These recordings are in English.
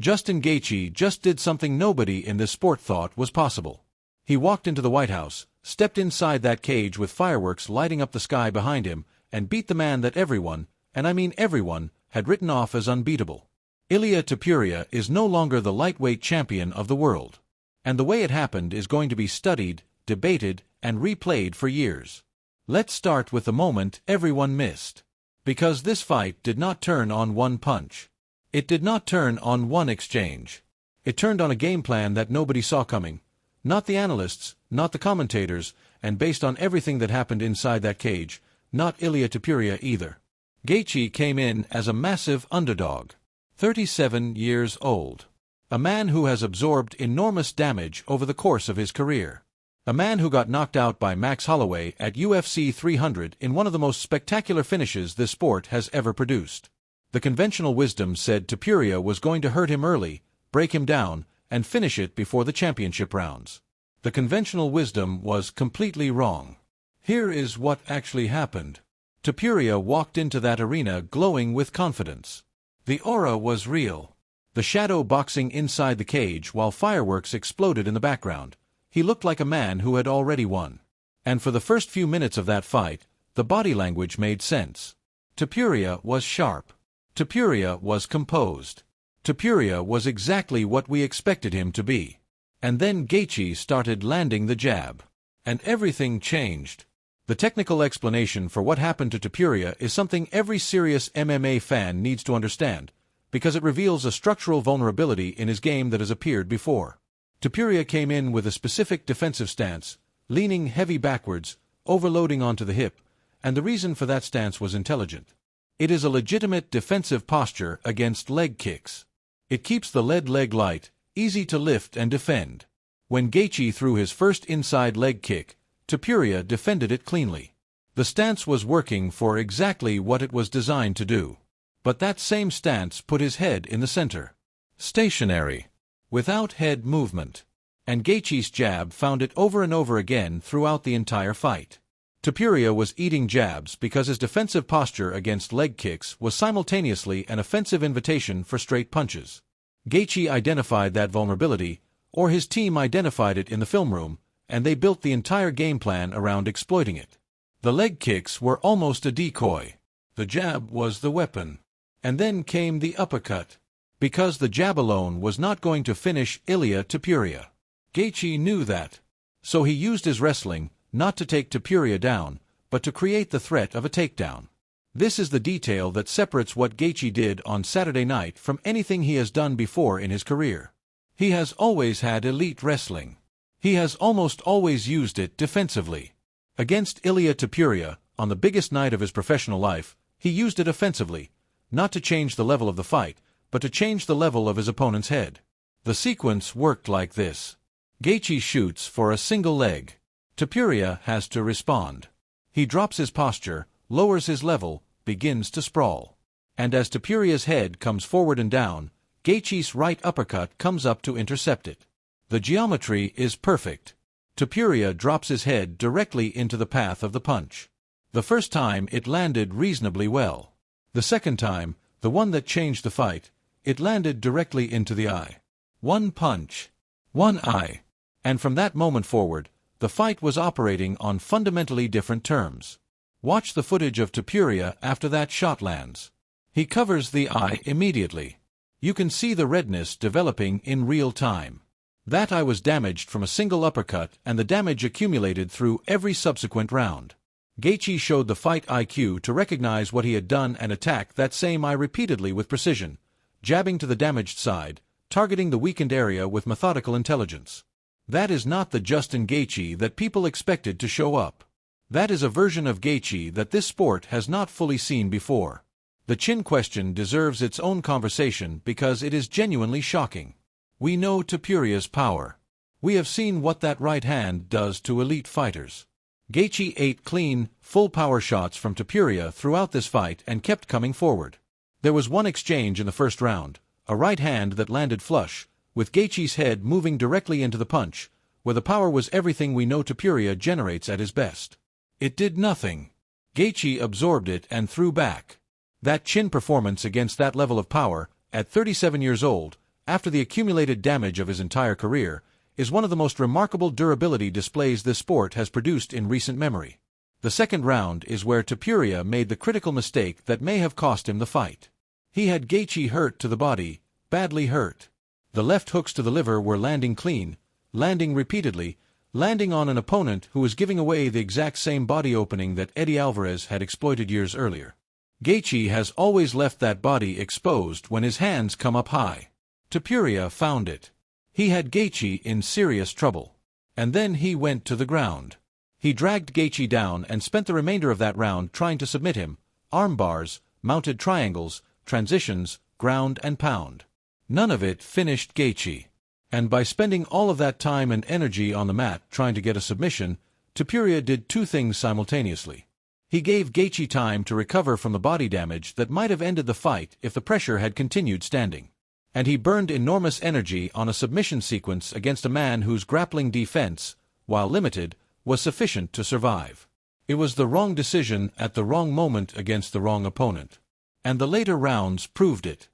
Justin Gaethje just did something nobody in this sport thought was possible. He walked into the White House, stepped inside that cage with fireworks lighting up the sky behind him, and beat the man that everyone, and I mean everyone, had written off as unbeatable. Ilia Topuria is no longer the lightweight champion of the world. And the way it happened is going to be studied, debated, and replayed for years. Let's start with the moment everyone missed. Because this fight did not turn on one punch. It did not turn on one exchange. It turned on a game plan that nobody saw coming. Not the analysts, not the commentators, and based on everything that happened inside that cage, not Ilia Topuria either. Gaethje came in as a massive underdog. 37 years old. A man who has absorbed enormous damage over the course of his career. A man who got knocked out by Max Holloway at UFC 300 in one of the most spectacular finishes this sport has ever produced. The conventional wisdom said Topuria was going to hurt him early, break him down, and finish it before the championship rounds. The conventional wisdom was completely wrong. Here is what actually happened. Topuria walked into that arena glowing with confidence. The aura was real. The shadow boxing inside the cage while fireworks exploded in the background. He looked like a man who had already won. And for the first few minutes of that fight, the body language made sense. Topuria was sharp. Topuria was composed. Topuria was exactly what we expected him to be. And then Gaethje started landing the jab. And everything changed. The technical explanation for what happened to Topuria is something every serious MMA fan needs to understand, because it reveals a structural vulnerability in his game that has appeared before. Topuria came in with a specific defensive stance, leaning heavy backwards, overloading onto the hip, and the reason for that stance was intelligent. It is a legitimate defensive posture against leg kicks. It keeps the lead leg light, easy to lift and defend. When Gaethje threw his first inside leg kick, Topuria defended it cleanly. The stance was working for exactly what it was designed to do. But that same stance put his head in the center. Stationary. Without head movement. And Gaethje's jab found it over and over again throughout the entire fight. Topuria was eating jabs because his defensive posture against leg kicks was simultaneously an offensive invitation for straight punches. Gaethje identified that vulnerability, or his team identified it in the film room, and they built the entire game plan around exploiting it. The leg kicks were almost a decoy. The jab was the weapon. And then came the uppercut. Because the jab alone was not going to finish Ilia Topuria. Gaethje knew that. So he used his wrestling, not to take Topuria down, but to create the threat of a takedown. This is the detail that separates what Gaethje did on Saturday night from anything he has done before in his career. He has always had elite wrestling. He has almost always used it defensively. Against Ilia Topuria, on the biggest night of his professional life, he used it offensively, not to change the level of the fight, but to change the level of his opponent's head. The sequence worked like this. Gaethje shoots for a single leg. Topuria has to respond. He drops his posture, lowers his level, begins to sprawl. And as Topuria's head comes forward and down, Gaethje's right uppercut comes up to intercept it. The geometry is perfect. Topuria drops his head directly into the path of the punch. The first time it landed reasonably well. The second time, the one that changed the fight, it landed directly into the eye. One punch. One eye. And from that moment forward, the fight was operating on fundamentally different terms. Watch the footage of Topuria after that shot lands. He covers the eye immediately. You can see the redness developing in real time. That eye was damaged from a single uppercut, and the damage accumulated through every subsequent round. Gaethje showed the fight IQ to recognize what he had done and attack that same eye repeatedly with precision, jabbing to the damaged side, targeting the weakened area with methodical intelligence. That is not the Justin Gaethje that people expected to show up. That is a version of Gaethje that this sport has not fully seen before. The chin question deserves its own conversation because it is genuinely shocking. We know Topuria's power. We have seen what that right hand does to elite fighters. Gaethje ate clean, full power shots from Topuria throughout this fight and kept coming forward. There was one exchange in the first round, a right hand that landed flush, with Gaethje's head moving directly into the punch, where the power was everything we know Topuria generates at his best. It did nothing. Gaethje absorbed it and threw back. That chin performance against that level of power, at 37 years old, after the accumulated damage of his entire career, is one of the most remarkable durability displays this sport has produced in recent memory. The second round is where Topuria made the critical mistake that may have cost him the fight. He had Gaethje hurt to the body, badly hurt. The left hooks to the liver were landing clean, landing repeatedly, landing on an opponent who was giving away the exact same body opening that Eddie Alvarez had exploited years earlier. Gaethje has always left that body exposed when his hands come up high. Topuria found it. He had Gaethje in serious trouble. And then he went to the ground. He dragged Gaethje down and spent the remainder of that round trying to submit him, arm bars, mounted triangles, transitions, ground and pound. None of it finished Gaethje. And by spending all of that time and energy on the mat trying to get a submission, Topuria did two things simultaneously. He gave Gaethje time to recover from the body damage that might have ended the fight if the pressure had continued standing. And he burned enormous energy on a submission sequence against a man whose grappling defense, while limited, was sufficient to survive. It was the wrong decision at the wrong moment against the wrong opponent. And the later rounds proved it.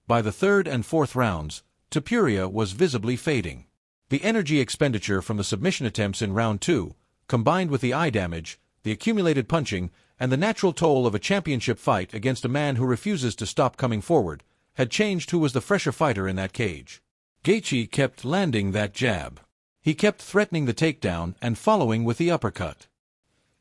By the third and fourth rounds, Topuria was visibly fading. The energy expenditure from the submission attempts in round 2, combined with the eye damage, the accumulated punching, and the natural toll of a championship fight against a man who refuses to stop coming forward, had changed who was the fresher fighter in that cage. Gaethje kept landing that jab. He kept threatening the takedown and following with the uppercut.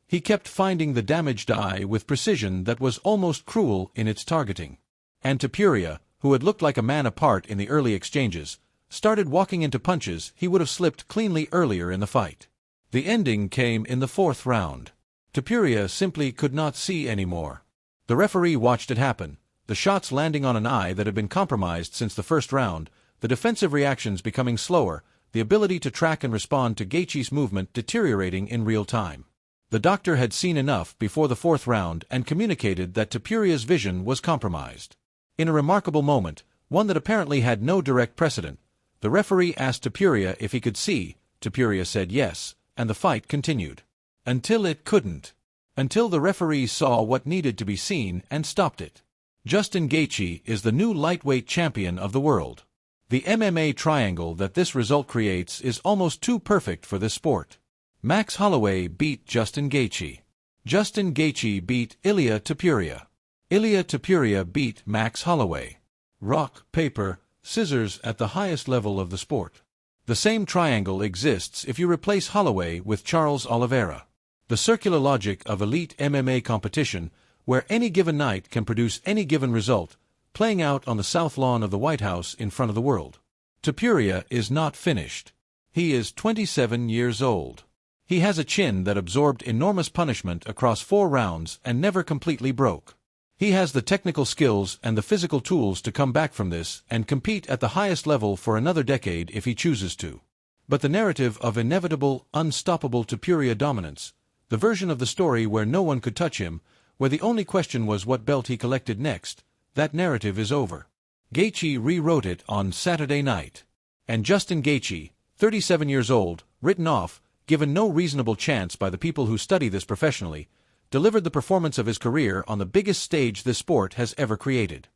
He kept finding the damaged eye with precision that was almost cruel in its targeting. And Topuria, who had looked like a man apart in the early exchanges, started walking into punches he would have slipped cleanly earlier in the fight. The ending came in the fourth round. Topuria simply could not see anymore. The referee watched it happen, the shots landing on an eye that had been compromised since the first round, the defensive reactions becoming slower, the ability to track and respond to Gaethje's movement deteriorating in real time. The doctor had seen enough before the fourth round and communicated that Topuria's vision was compromised. In a remarkable moment, one that apparently had no direct precedent, the referee asked Topuria if he could see. Topuria said yes, and the fight continued. Until it couldn't. Until the referee saw what needed to be seen and stopped it. Justin Gaethje is the new lightweight champion of the world. The MMA triangle that this result creates is almost too perfect for this sport. Max Holloway beat Justin Gaethje. Justin Gaethje beat Ilia Topuria. Ilia Topuria beat Max Holloway. Rock, paper, scissors at the highest level of the sport. The same triangle exists if you replace Holloway with Charles Oliveira. The circular logic of elite MMA competition, where any given night can produce any given result, playing out on the south lawn of the White House in front of the world. Topuria is not finished. He is 27 years old. He has a chin that absorbed enormous punishment across 4 rounds and never completely broke. He has the technical skills and the physical tools to come back from this and compete at the highest level for another decade if he chooses to. But the narrative of inevitable, unstoppable Topuria dominance, the version of the story where no one could touch him, where the only question was what belt he collected next, that narrative is over. Gaethje rewrote it on Saturday night. And Justin Gaethje, 37 years old, written off, given no reasonable chance by the people who study this professionally, delivered the performance of his career on the biggest stage this sport has ever created.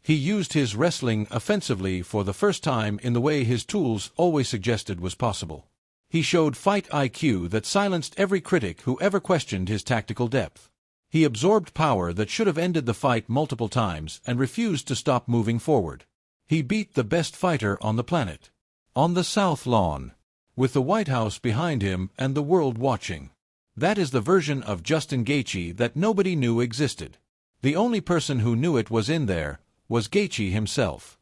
He used his wrestling offensively for the first time in the way his tools always suggested was possible. He showed fight IQ that silenced every critic who ever questioned his tactical depth. He absorbed power that should have ended the fight multiple times and refused to stop moving forward. He beat the best fighter on the planet. On the South Lawn. With the White House behind him and the world watching. That is the version of Justin Gaethje that nobody knew existed. The only person who knew it was in there was Gaethje himself.